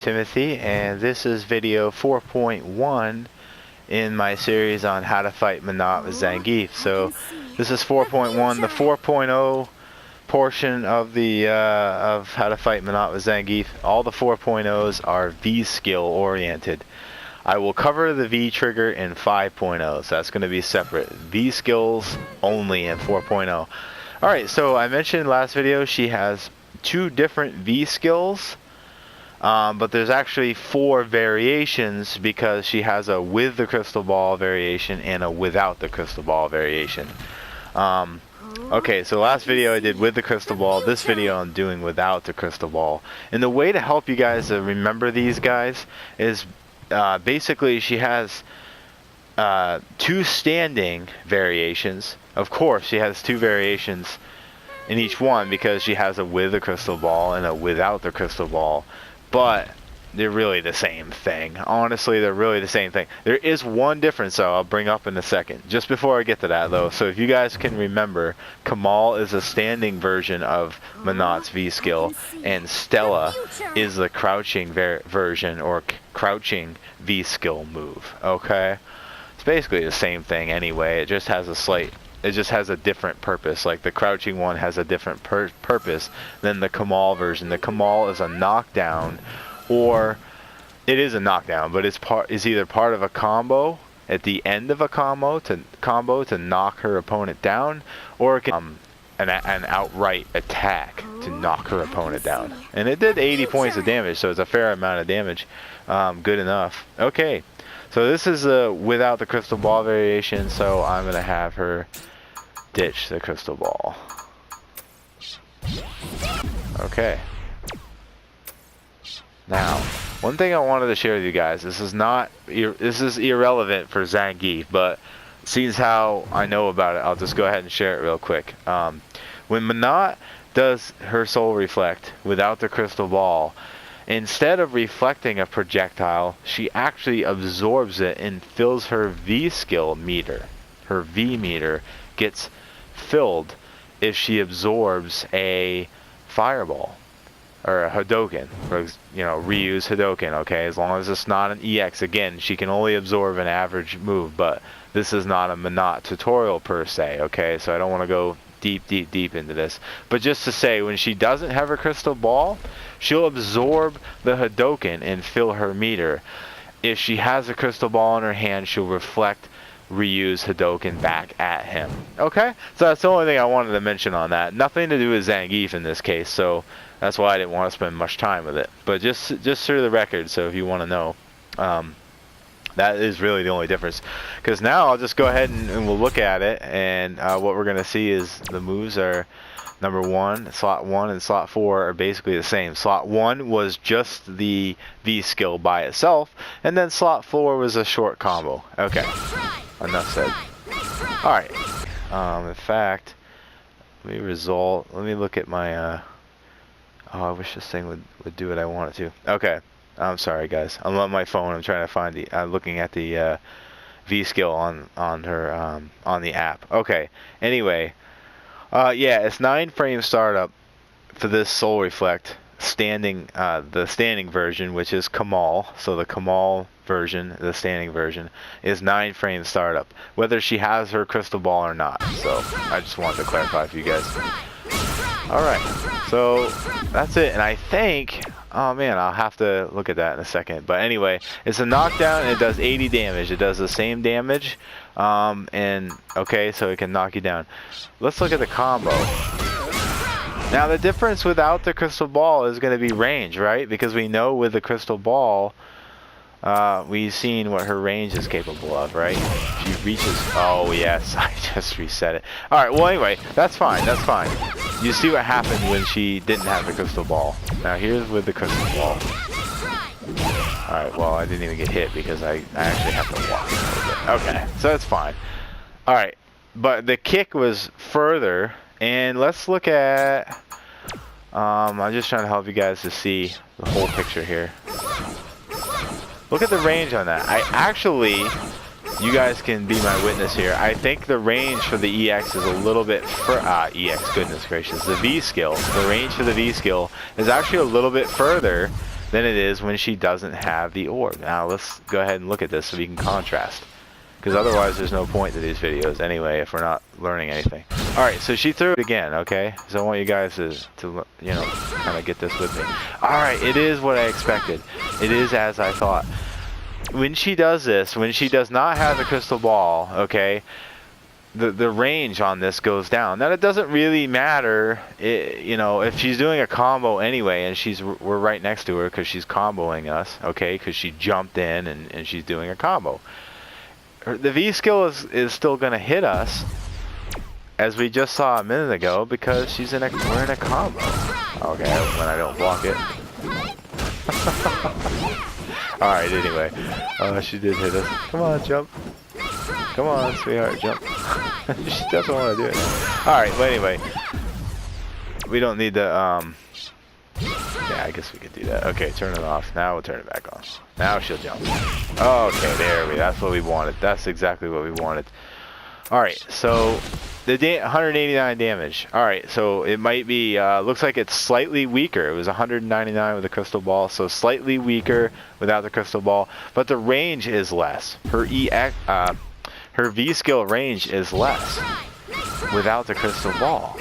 Timothy, and this is video 4.1 in my series on how to fight Menat with Zangief. So this is 4.1. The 4.0 portion of the of how to fight Menat with Zangief. All the 4.0s are V skill oriented. I will cover the V trigger in 5.0, so that's going to be separate. V skills only in 4.0. Alright, so I mentioned last video she has two different V skills, but there's actually 4 variations because she has a with the crystal ball variation and a without the crystal ball variation. Okay, so last video I did with the crystal ball. This video I'm doing without the crystal ball. And the way to help you guys to remember these guys is basically she has 2 standing variations. Of course, she has 2 variations in each one because she has a with the crystal ball and a without the crystal ball. But they're really the same thing. Honestly, they're really the same thing. There is one difference, though, I'll bring up in a second. Just before I get to that, though, so if you guys can remember, Kamal is a standing version of Menat's V skill, and Stella is the crouching version or crouching V skill move. Okay, it's basically the same thing anyway. It just has a different purpose. Like the crouching one has a different purpose than the Kamal version. The Kamal is a knockdown, or it is a knockdown, but it's either part of a combo at the end of a combo to knock her opponent down, or it can an outright attack to knock her opponent down. And it did 80 points of damage, so it's a fair amount of damage. Good enough. Okay, so this is without the crystal ball variation, so I'm gonna have her ditch the crystal ball. Okay. Now, one thing I wanted to share with you guys, this is irrelevant for Zangief, but seeing how I know about it, I'll just go ahead and share it real quick. When Menat does her soul reflect without the crystal ball, instead of reflecting a projectile, she actually absorbs it and fills her V skill meter. Her V meter gets filled if she absorbs a fireball or a Hadoken, or, you know, reuse Hadoken. Okay, as long as it's not an EX. Again, she can only absorb an average move, but this is not a Menat tutorial per se. Okay, so I don't want to go deep into this, but just to say, when she doesn't have her crystal ball, she'll absorb the Hadoken and fill her meter. If she has a crystal ball in her hand, she'll reflect, reuse Hadoken back at him. Okay, so that's the only thing I wanted to mention on that. Nothing to do with Zangief in this case, so that's why I didn't want to spend much time with it. But just through the record, so if you want to know, that is really the only difference. Because now I'll just go ahead and we'll look at it, and what we're going to see is the moves are number 1, slot 1 and slot 4 are basically the same. Slot 1 was just the V skill by itself, and then slot 4 was a short combo. Okay, enough said. Alright, in fact, let me look at my, oh, I wish this thing would do what I want it to. Okay, I'm sorry guys, I'm on my phone, I'm trying to find the, looking at the V skill on her, on the app. Okay, anyway, yeah, it's 9 frame startup for this soul reflect standing, the standing version, which is Kamal. So the Kamal version, the standing version, is 9 frame startup, whether she has her crystal ball or not. So I just wanted to clarify for you guys. Alright, so that's it, and I think, oh man, I'll have to look at that in a second. But anyway, it's a knockdown and it does 80 damage. It does the same damage, and okay, so it can knock you down. Let's look at the combo. Now the difference without the crystal ball is going to be range, right? Because we know with the crystal ball, we've seen what her range is capable of, right? She reaches, oh yes, I just reset it. Alright, well anyway, that's fine, that's fine. You see what happened when she didn't have the crystal ball. Now here's with the crystal ball. Alright, well I didn't even get hit because I actually have to walk a little bit. Okay, so that's fine. Alright, but the kick was further, and let's look at, I'm just trying to help you guys to see the whole picture here. Look at the range on that. I actually, you guys can be my witness here. I think the range for the EX is a little bit EX, goodness gracious. The V skill, the range for the V skill is actually a little bit further than it is when she doesn't have the orb. Now let's go ahead and look at this so we can contrast. Because otherwise there's no point to these videos anyway if we're not learning anything. Alright, so she threw it again, okay? So I want you guys to you know, kind of get this with me. Alright, it is what I expected. It is as I thought. When she does this, when she does not have the crystal ball, okay, the range on this goes down. Now it doesn't really matter, you know, if she's doing a combo anyway and we're right next to her because she's comboing us, okay, because she jumped in and she's doing a combo. The V skill is still going to hit us, as we just saw a minute ago, because we're in a combo. Okay, when I don't block it. Alright, anyway. She did hit us. Come on, jump. Come on, sweetheart, jump. She doesn't want to do it. Alright, well anyway. We don't need to, yeah, I guess we could do that. Okay, turn it off. Now we'll turn it back on. Now she'll jump. Okay, there we go. That's what we wanted. That's exactly what we wanted. Alright, so the 189 damage. Alright, so it might be, looks like it's slightly weaker. It was 199 with the crystal ball, so slightly weaker without the crystal ball. But the range is less. Her V skill range is less without the crystal ball.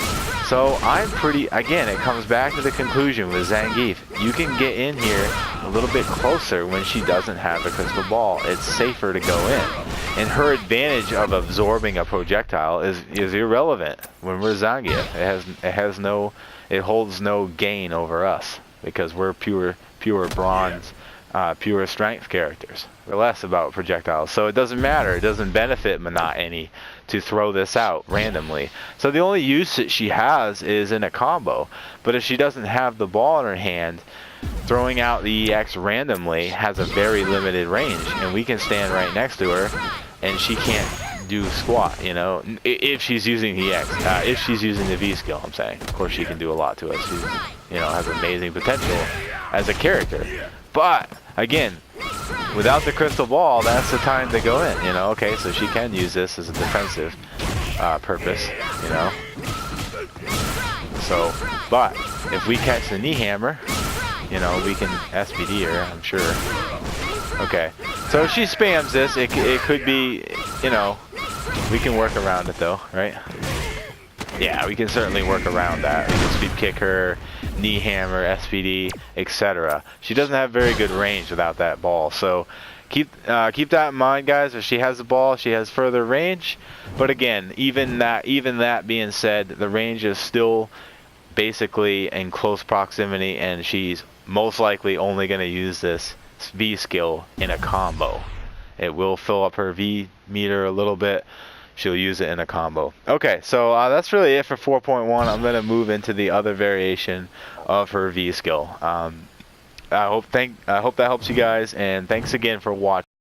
So I'm pretty, again, it comes back to the conclusion with Zangief. You can get in here a little bit closer when she doesn't have the crystal ball. It's safer to go in. And her advantage of absorbing a projectile is irrelevant when we're Zangief. It holds no gain over us because we're pure bronze, pure strength characters. We're less about projectiles. So it doesn't matter. It doesn't benefit Menat any to throw this out randomly. So the only use that she has is in a combo. But if she doesn't have the ball in her hand, throwing out the EX randomly has a very limited range. And we can stand right next to her and she can't do squat, you know, if she's using the EX. If she's using the V skill, I'm saying. Of course she can do a lot to us. She's, you know, has amazing potential as a character. But again, without the crystal ball, that's the time to go in, you know. Okay, so she can use this as a defensive purpose, you know. So, but if we catch the knee hammer, you know, we can SPD her, I'm sure. Okay, so if she spams this, it could be, you know, we can work around it though, right? Yeah, we can certainly work around that. We can sweep kick her, knee hammer, SPD, etc. She doesn't have very good range without that ball, so keep that in mind, guys. If she has the ball, she has further range. But again, even that being said, the range is still basically in close proximity, and she's most likely only going to use this V skill in a combo. It will fill up her V meter a little bit. She'll use it in a combo. Okay, so that's really it for 4.1. I'm going to move into the other variation of her V skill. I hope that helps you guys, and thanks again for watching.